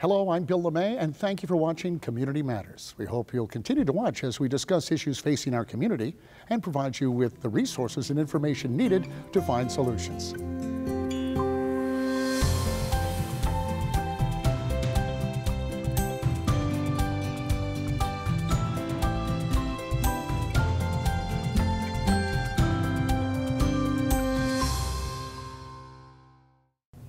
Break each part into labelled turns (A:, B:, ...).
A: Hello, I'm Bill LeMay, and thank you for watching Community Matters. We hope you'll continue to watch as we discuss issues facing our community and provide you with the resources and information needed to find solutions.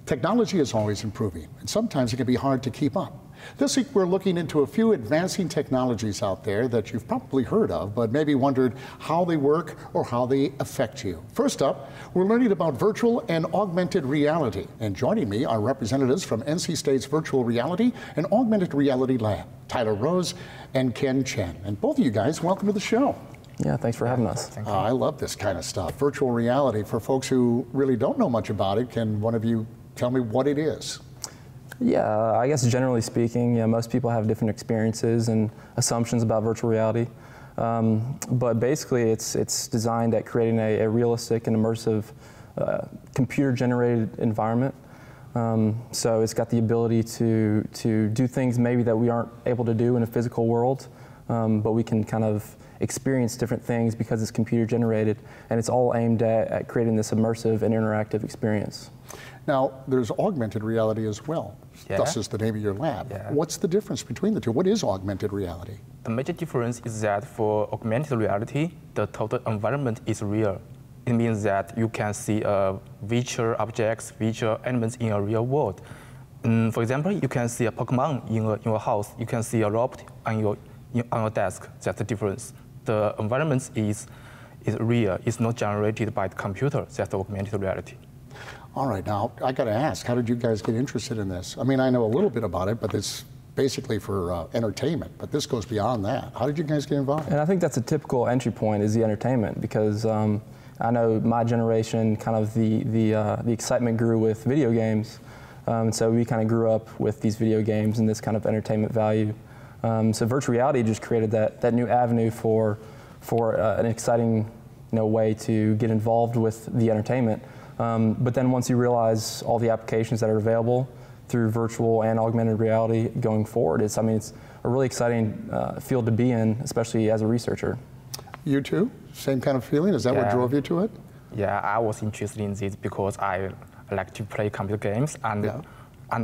A: Technology is always improving, and sometimes it can be hard to keep up. This week we're looking into a few advancing technologies out there that you've probably heard of, but maybe wondered how they work or how they affect you. First up, we're learning about virtual and augmented reality. And joining me are representatives from NC State's Virtual Reality and Augmented Reality Lab, Tyler Rose and Ken Chen. And both of you guys, welcome to the show.
B: Yeah, thanks for having us.
A: I love this kind of stuff. Virtual reality, for folks who really don't know much about it, can one of you tell me what it is?
B: Yeah, I guess generally speaking, most people have different experiences and assumptions about virtual reality. But basically, it's designed at creating a realistic and immersive computer-generated environment. So it's got the ability to do things maybe that we aren't able to do in a physical world, but we can kind of experience different things because it's computer-generated, and it's all aimed at creating this immersive and interactive experience.
A: Now, there's augmented reality as well.
C: Yeah.
A: Thus is the name of your lab.
C: Yeah.
A: What's the difference between the two? What is augmented reality?
C: The major difference is that for augmented reality, the total environment is real. It means that you can see virtual objects, virtual elements in a real world. For example, you can see a Pokemon in your house. You can see a robot on your desk. That's the difference. The environment is real. It's not generated by the computer. That's the augmented reality.
A: All right, now I got to ask, how did you guys get interested in this? I mean, I know a little bit about it, but it's basically for entertainment, but this goes beyond that. How did you guys get involved?
B: And I think that's a typical entry point, is the entertainment, because I know my generation, kind of the excitement grew with video games, and so we kind of grew up with these video games and this kind of entertainment value. So virtual reality just created that new avenue for an exciting way to get involved with the entertainment. But then once you realize all the applications that are available through virtual and augmented reality going forward, it's a really exciting field to be in, especially as a researcher. You too? Same kind of feeling? Is that what drove you to it?
C: Yeah, I was interested in this because I like to play computer games, and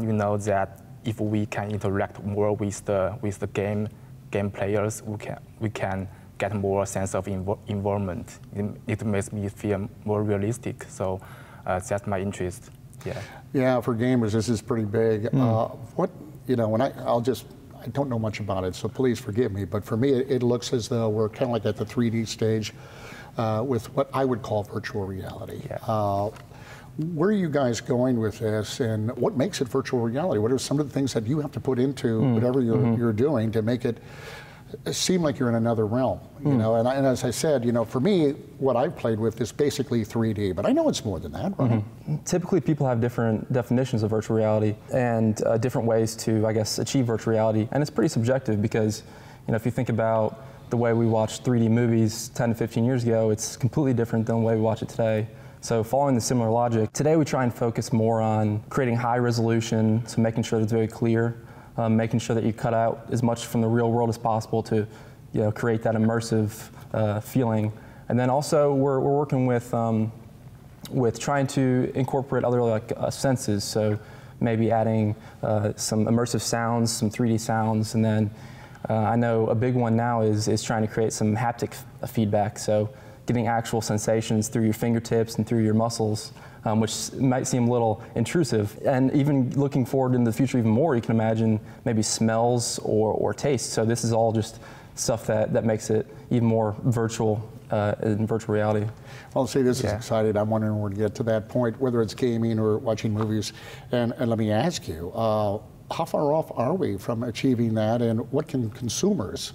C: you know that if we can interact more with the game players, we can get more sense of involvement. It makes me feel more realistic. So that's my interest. Yeah.
A: Yeah, for gamers, this is pretty big. I don't know much about it, so please forgive me. But for me, it looks as though we're kind of like at the 3D stage with what I would call virtual reality.
C: Yeah.
A: Where are you guys going with this, and what makes it virtual reality? What are some of the things that you have to put into whatever you're doing to make it seem like you're in another realm? And as I said, for me, what I've played with is basically 3D, but I know it's more than that, right?
B: Typically, people have different definitions of virtual reality and different ways to, I guess, achieve virtual reality, and it's pretty subjective because, if you think about the way we watched 3D movies 10 to 15 years ago, it's completely different than the way we watch it today. So following the similar logic, today we try and focus more on creating high resolution, so making sure that it's very clear, making sure that you cut out as much from the real world as possible to create that immersive feeling. And then also we're working with trying to incorporate other senses, so maybe adding some immersive sounds, some 3D sounds, and then I know a big one now is trying to create some haptic feedback, so getting actual sensations through your fingertips and through your muscles, which might seem a little intrusive. And even looking forward in the future even more, you can imagine maybe smells or tastes. So this is all just stuff that makes it even more virtual in virtual reality.
A: Well, see, this is exciting. I'm wondering where to get to that point, whether it's gaming or watching movies. And let me ask you, how far off are we from achieving that, and what can consumers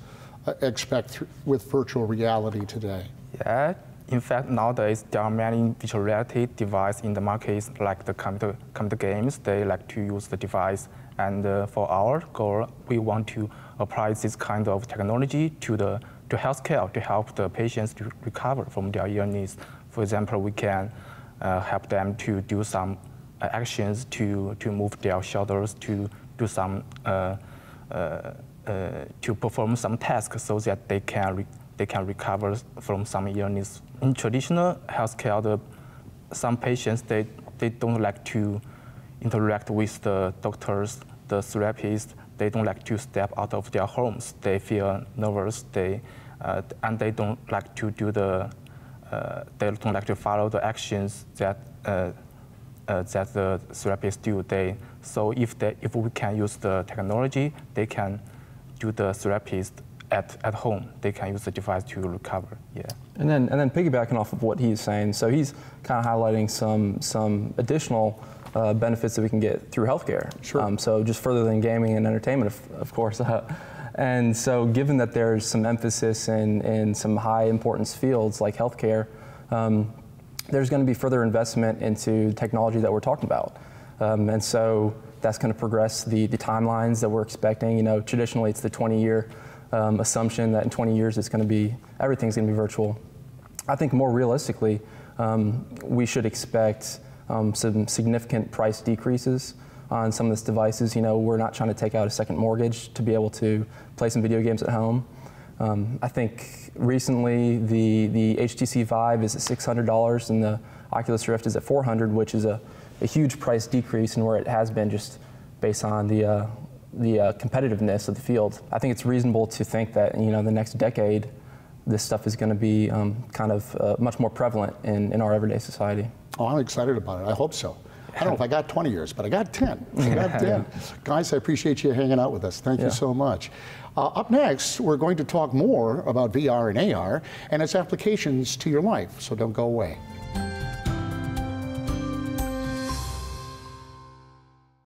A: expect with virtual reality today?
C: Yeah, in fact, nowadays there are many virtual reality devices in the market, like the computer games. They like to use the device, and for our goal, we want to apply this kind of technology to healthcare to help the patients to recover from their illness. For example, we can help them to do some actions to move their shoulders, to do some to perform some tasks so that they can recover from some illness. In traditional healthcare, some patients they don't like to interact with the doctors, the therapists. They don't like to step out of their homes. They feel nervous. And they don't like to do they don't like to follow the actions that the therapists do. So if we can use the technology, they can do the therapist at home. They can use the device to recover. Yeah.
B: And then piggybacking off of what he's saying, so he's kind of highlighting some additional benefits that we can get through healthcare.
A: Sure.
B: So just further than gaming and entertainment, of course. And so given that there's some emphasis in some high importance fields like healthcare, there's going to be further investment into technology that we're talking about. And so that's going to progress the timelines that we're expecting. You know, traditionally it's the 20-year assumption that in 20 years everything's going to be virtual. I think more realistically, we should expect some significant price decreases on some of these devices. You know, we're not trying to take out a second mortgage to be able to play some video games at home. I think recently the HTC Vive is at $600 and the Oculus Rift is at $400, which is a huge price decrease in where it has been just based on the competitiveness of the field. I think it's reasonable to think that, you know, the next decade, this stuff is going to be kind of much more prevalent in our everyday society. Oh,
A: I'm excited about it. I hope so. I don't know if I got 20 years, but I got 10. I got 10. Guys, I appreciate you hanging out with us. Thank you so much. Up next, we're going to talk more about VR and AR and its applications to your life, so don't go away.